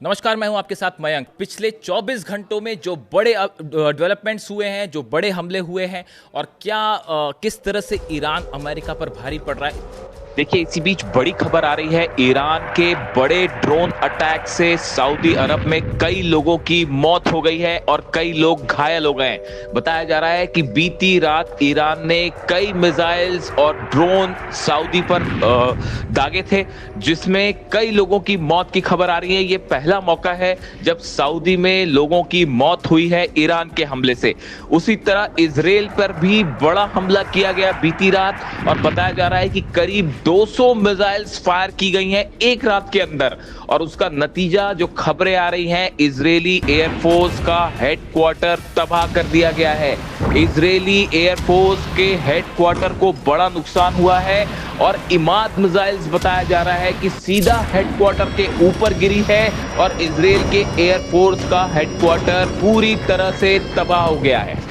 नमस्कार, मैं हूं आपके साथ मयंक। पिछले 24 घंटों में जो बड़े डेवलपमेंट्स हुए हैं, जो बड़े हमले हुए हैं और किस तरह से ईरान अमेरिका पर भारी पड़ रहा है। देखिए, इसी बीच बड़ी खबर आ रही है। ईरान के बड़े ड्रोन अटैक से सऊदी अरब में कई लोगों की मौत हो गई है और कई लोग घायल हो गए हैं। बताया जा रहा है कि बीती रात ईरान ने कई मिसाइल्स और ड्रोन सऊदी पर दागे थे, जिसमें कई लोगों की मौत की खबर आ रही है। ये पहला मौका है जब सऊदी में लोगों की मौत हुई है ईरान के हमले से। उसी तरह इजराइल पर भी बड़ा हमला किया गया बीती रात और बताया जा रहा है कि करीब 200 मिसाइल्स फायर की गई हैं एक रात के अंदर। और उसका नतीजा जो खबरें आ रही हैं, इजरायली एयरफोर्स का हेडक्वार्टर तबाह कर दिया गया है। इजरायली एयरफोर्स के हेडक्वार्टर को बड़ा नुकसान हुआ है और इमाद मिसाइल्स बताया जा रहा है कि सीधा हेडक्वार्टर के ऊपर गिरी है और इजरायल के एयरफोर्स का हेडक्वार्टर पूरी तरह से तबाह हो गया है।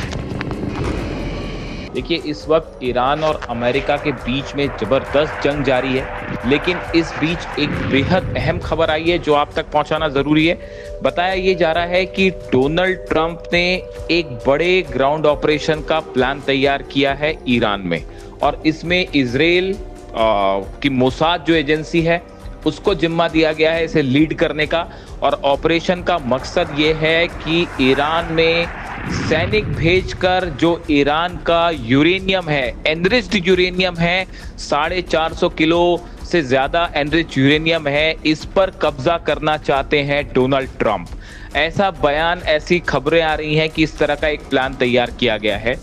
देखिए, इस वक्त ईरान और अमेरिका के बीच में जबरदस्त जंग जारी है, लेकिन इस बीच एक बेहद अहम खबर आई है जो आप तक पहुंचाना जरूरी है। बताया ये जा रहा है कि डोनाल्ड ट्रंप ने एक बड़े ग्राउंड ऑपरेशन का प्लान तैयार किया है ईरान में, और इसमें इजराइल की मोसाद जो एजेंसी है उसको जिम्मा दिया गया है इसे लीड करने का। और ऑपरेशन का मकसद ये है कि ईरान में सैनिक भेजकर जो ईरान का यूरेनियम है, एनरिच्ड यूरेनियम है, 450 किलो से ज्यादा एनरिच्ड यूरेनियम है, इस पर कब्जा करना चाहते हैं डोनाल्ड ट्रंप। ऐसा बयान, ऐसी खबरें आ रही हैं कि इस तरह का एक प्लान तैयार किया गया है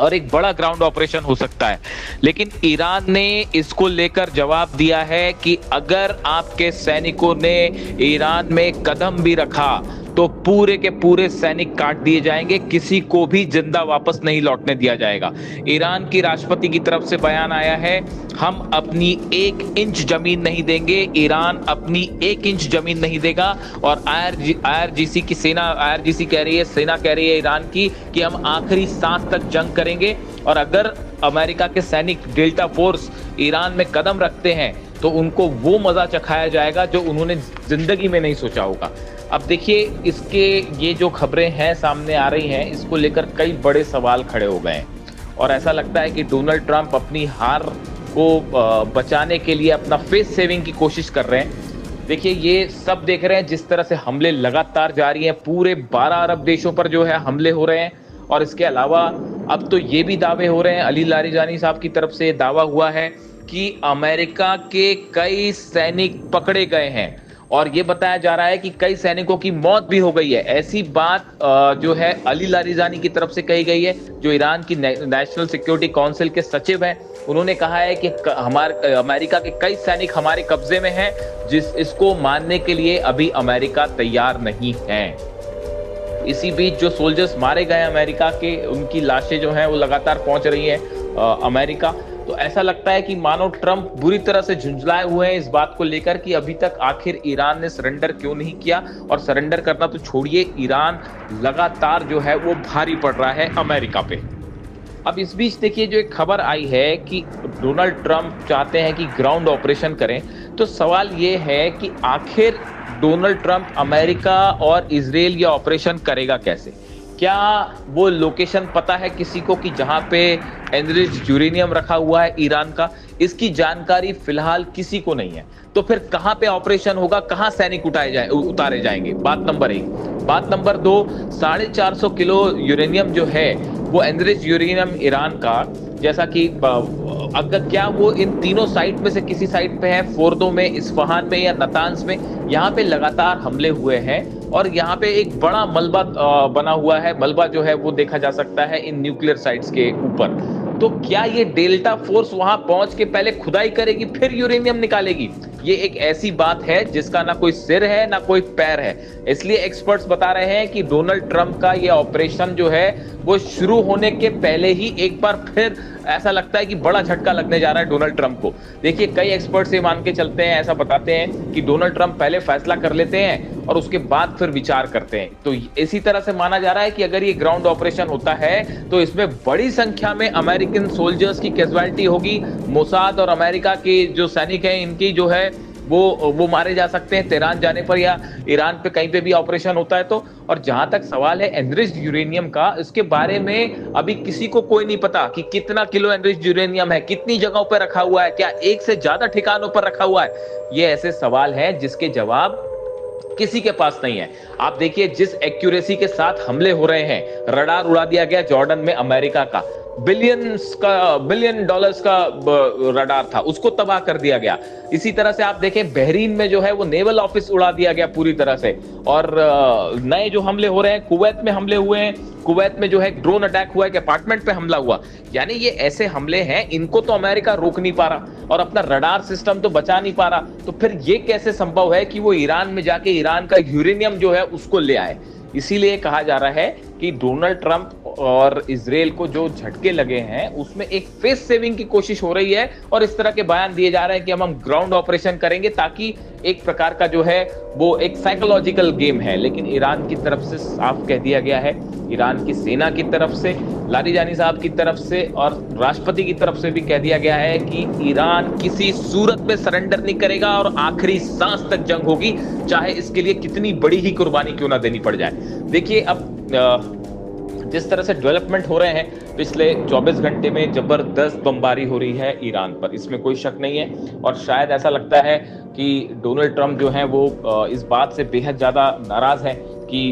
और एक बड़ा ग्राउंड ऑपरेशन हो सकता है। लेकिन ईरान ने इसको लेकर जवाब दिया है कि अगर आपके सैनिकों ने ईरान में कदम भी रखा तो पूरे के पूरे सैनिक काट दिए जाएंगे, किसी को भी जिंदा वापस नहीं लौटने दिया जाएगा। ईरान की राष्ट्रपति की तरफ से बयान आया है, हम अपनी 1 इंच जमीन नहीं देंगे, ईरान अपनी 1 इंच जमीन नहीं देगा। और आईआरजीसी की आईआरजीसी कह रही है, सेना कह रही है ईरान की कि हम आखिरी सांस तक जंग करेंगे। और अगर अमेरिका के सैनिक डेल्टा फोर्स ईरान में कदम रखते हैं तो उनको वो मजा चखाया जाएगा जो उन्होंने जिंदगी में नहीं सोचा होगा। अब देखिए, इसके ये जो खबरें हैं सामने आ रही हैं, इसको लेकर कई बड़े सवाल खड़े हो गए हैं और ऐसा लगता है कि डोनाल्ड ट्रंप अपनी हार को बचाने के लिए अपना फेस सेविंग की कोशिश कर रहे हैं। देखिए, ये सब देख रहे हैं जिस तरह से हमले लगातार जारी हैं, पूरे 12 अरब देशों पर जो है हमले हो रहे हैं। और इसके अलावा अब तो ये भी दावे हो रहे हैं, अली लारिजानी साहब की तरफ से दावा हुआ है कि अमेरिका के कई सैनिक पकड़े गए हैं और ये बताया जा रहा है कि कई सैनिकों की मौत भी हो गई है। ऐसी बात जो है अली लारिजानी की तरफ से कही गई है, जो ईरान की नेशनल सिक्योरिटी काउंसिल के सचिव हैं। उन्होंने कहा है कि अमेरिका के कई सैनिक हमारे कब्जे में हैं, इसको मानने के लिए अभी अमेरिका तैयार नहीं है। इसी बीच जो सोल्जर्स मारे गए अमेरिका के, उनकी लाशें जो हैं वो लगातार पहुंच रही हैं अमेरिका। तो ऐसा लगता है कि मानो ट्रंप बुरी तरह से झुंझलाए हुए हैं इस बात को लेकर कि अभी तक आखिर ईरान ने सरेंडर क्यों नहीं किया। और सरेंडर करना तो छोड़िए, ईरान लगातार जो है वो भारी पड़ रहा है अमेरिका पे। अब इस बीच देखिए, जो एक खबर आई है कि डोनाल्ड ट्रंप चाहते हैं कि ग्राउंड ऑपरेशन करें, तो सवाल ये है कि आखिर डोनाल्ड ट्रंप अमेरिका और इजराइल ये ऑपरेशन करेगा कैसे। क्या वो लोकेशन पता है किसी को कि जहां पे एनरिच्ड यूरेनियम रखा हुआ है ईरान का? इसकी जानकारी फिलहाल किसी को नहीं है। तो फिर कहां पे ऑपरेशन होगा, कहां सैनिक उतारे जाएंगे? बात नंबर 1। बात नंबर 2, 450 किलो यूरेनियम जो है वो एनरिच्ड यूरेनियम ईरान का, जैसा कि अगर क्या वो इन तीनों साइट में से किसी साइट पे है, फोर्दो में, इस्फहान में या नतांज में, यहाँ पे लगातार हमले हुए हैं और यहाँ पे एक बड़ा मलबा बना हुआ है। मलबा जो है वो देखा जा सकता है इन न्यूक्लियर साइट्स के ऊपर। तो क्या ये डेल्टा फोर्स वहां पहुंच के पहले खुदाई करेगी फिर यूरेनियम निकालेगी? ये एक ऐसी बात है जिसका ना कोई सिर है ना कोई पैर है। इसलिए एक्सपर्ट्स बता रहे हैं कि डोनाल्ड ट्रंप का ये ऑपरेशन जो है वो शुरू होने के पहले ही एक बार फिर ऐसा लगता है कि बड़ा झटका लगने जा रहा है डोनाल्ड ट्रंप को। देखिए, कई एक्सपर्ट्स ये मान के चलते हैं, ऐसा बताते हैं कि डोनाल्ड ट्रंप पहले फैसला कर लेते हैं और उसके बाद फिर विचार करते हैं। तो इसी तरह से माना जा रहा है कि अगर ये ग्राउंड ऑपरेशन होता है तो इसमें बड़ी संख्या में अमेरिकन सोल्जर्स की कैजुअलिटी होगी। मोसाद और अमेरिका के जो सैनिक हैं, इनकी जो है वो मारे जा सकते हैं तेहरान जाने पर या ईरान पे कहीं पे भी ऑपरेशन होता है तो। और जहां तक सवाल है एनरिच्ड यूरेनियम का, इसके बारे में अभी किसी को कोई नहीं पता कि कितना किलो एनरिच्ड यूरेनियम है, कितनी जगहों पर रखा हुआ है, क्या एक से ज्यादा ठिकानों पर रखा हुआ है। ये ऐसे सवाल हैं जिसके जवाब किसी के पास नहीं है। आप देखिए जिस एक्यूरेसी के साथ हमले हो रहे हैं, रडार उड़ा दिया गया जॉर्डन में अमेरिका का, बिलियन डॉलर्स का रडार था, उसको तबाह कर दिया गया। इसी तरह से आप देखें बहरीन में जो है वो नेवल ऑफिस उड़ा दिया गया पूरी तरह से। और नए जो हमले हो रहे हैं, कुवैत में हमले हुए हैं, कुवैत में जो है ड्रोन अटैक हुआ है, एक अपार्टमेंट पे हमला हुआ। यानी ये ऐसे हमले हैं, इनको तो अमेरिका रोक नहीं पा रहा और अपना रडार सिस्टम तो बचा नहीं पा रहा। तो फिर ये कैसे संभव है कि वो ईरान में जाके ईरान का यूरेनियम जो है उसको ले आए। इसीलिए कहा जा रहा है कि डोनाल्ड ट्रंप और इजराइल को जो झटके लगे हैं उसमें एक फेस सेविंग की कोशिश हो रही है और इस तरह के बयान दिए जा रहे हैं कि हम ग्राउंड ऑपरेशन करेंगे, ताकि एक प्रकार का जो है वो एक साइकोलॉजिकल गेम है। लेकिन ईरान की तरफ से साफ कह दिया गया है, ईरान की सेना की तरफ से, लारीजानी साहब की तरफ से और राष्ट्रपति की तरफ से भी कह दिया गया है कि ईरान किसी सूरत में सरेंडर नहीं करेगा और आखिरी सांस तक जंग होगी, चाहे इसके लिए कितनी बड़ी ही कुर्बानी क्यों ना देनी पड़ जाए। देखिए अब जिस तरह से डेवलपमेंट हो रहे हैं, पिछले 24 घंटे में जबरदस्त बमबारी हो रही है ईरान पर, इसमें कोई शक नहीं है। और शायद ऐसा लगता है कि डोनाल्ड ट्रंप जो है वो इस बात से बेहद ज्यादा नाराज है कि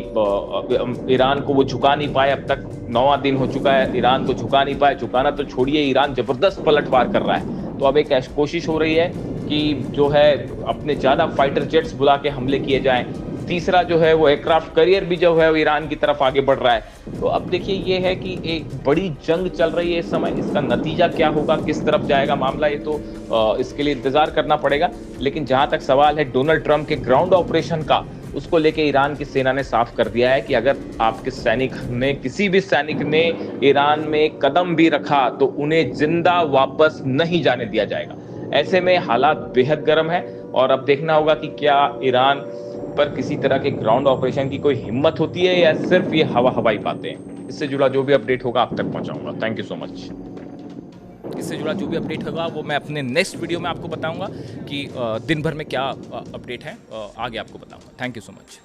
ईरान को वो झुका नहीं पाए। अब तक 9वां दिन हो चुका है, ईरान को झुका नहीं पाए। झुकाना तो छोड़िए, ईरान जबरदस्त पलटवार कर रहा है। तो अब एक कोशिश हो रही है कि जो है अपने ज्यादा फाइटर जेट्स बुला के हमले किए जाएं। तीसरा जो है वो एयरक्राफ्ट करियर भी जो है वो ईरान की तरफ आगे बढ़ रहा है। तो अब देखिए ये है कि एक बड़ी जंग चल रही है इस समय, इसका नतीजा क्या होगा, किस तरफ जाएगा मामला, ये तो इसके लिए इंतजार करना पड़ेगा। लेकिन जहां तक सवाल है डोनाल्ड ट्रंप के ग्राउंड ऑपरेशन का, उसको लेके ईरान की सेना ने साफ कर दिया है कि अगर आपके सैनिक ने, किसी भी सैनिक ने ईरान में कदम भी रखा तो उन्हें जिंदा वापस नहीं जाने दिया जाएगा। ऐसे में हालात बेहद गर्म है और अब देखना होगा कि क्या ईरान पर किसी तरह के ग्राउंड ऑपरेशन की कोई हिम्मत होती है या सिर्फ ये हवाई बातें हैं। इससे जुड़ा जो भी अपडेट होगा आप तक पहुंचाऊंगा। Thank you so much. इससे जुड़ा जो भी अपडेट होगा वो मैं अपने नेक्स्ट वीडियो में आपको बताऊंगा कि दिन भर में क्या अपडेट है, आगे आपको बताऊंगा। Thank you so much.